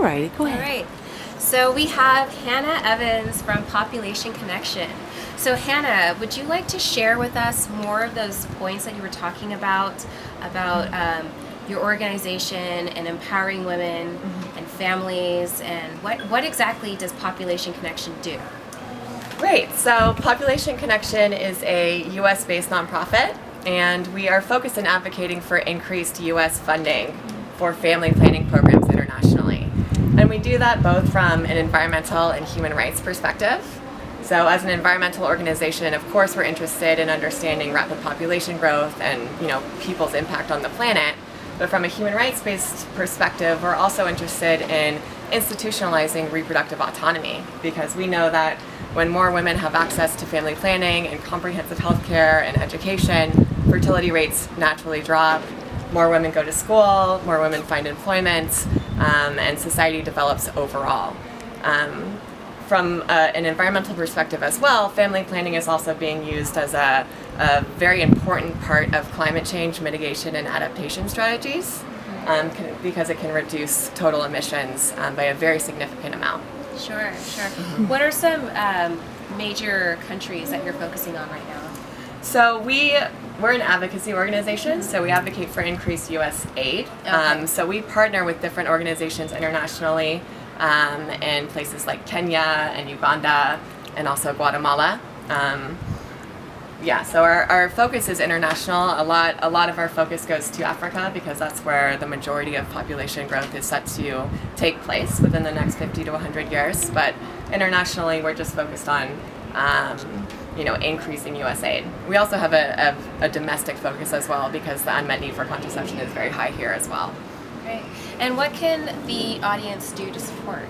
righty, go All ahead. right. So we have Hannah Evans from Population Connection. So Hannah, would you like to share with us more of those points that you were talking about your organization and empowering women and families, and what exactly does Population Connection do? Great. So Population Connection is a U.S.-based nonprofit, and we are focused on advocating for increased U.S. funding for family planning programs internationally. And we do that both from an environmental and human rights perspective. So as an environmental organization, of course, we're interested in understanding rapid population growth and, people's impact on the planet. But from a human rights-based perspective, we're also interested in institutionalizing reproductive autonomy, because we know that when more women have access to family planning and comprehensive health care and education, fertility rates naturally drop, more women go to school, more women find employment, and society develops overall. From an environmental perspective as well, family planning is also being used as a very important part of climate change mitigation and adaptation strategies, because it can reduce total emissions by a very significant amount. Sure. What are some major countries that you're focusing on right now? So we're an advocacy organization, so we advocate for increased U.S. aid. Okay. So we partner with different organizations internationally in places like Kenya and Uganda and also Guatemala. So our focus is international. A lot of our focus goes to Africa, because that's where the majority of population growth is set to take place within the next 50 to 100 years. But internationally, we're just focused on increasing U.S. aid. We also have a domestic focus as well, because the unmet need for contraception is very high here as well. Great. And what can the audience do to support?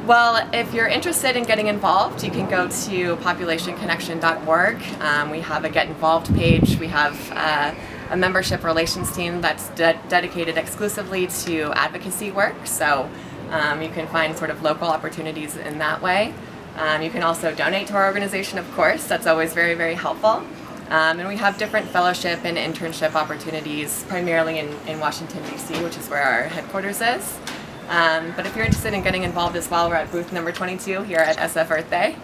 Well, if you're interested in getting involved, you can go to populationconnection.org. We have a Get Involved page. We have a membership relations team that's dedicated exclusively to advocacy work. So you can find sort of local opportunities in that way. You can also donate to our organization, of course. That's always very, very helpful. And we have different fellowship and internship opportunities, primarily in Washington, D.C., which is where our headquarters is. But if you're interested in getting involved as well, we're at booth number 22 here at SF Earth Day.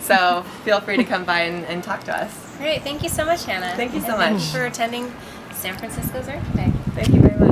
So feel free to come by and talk to us. Great. Thank you so much, Hannah. Thank you so and much. Thanks for attending San Francisco's Earth Day. Thank you very much.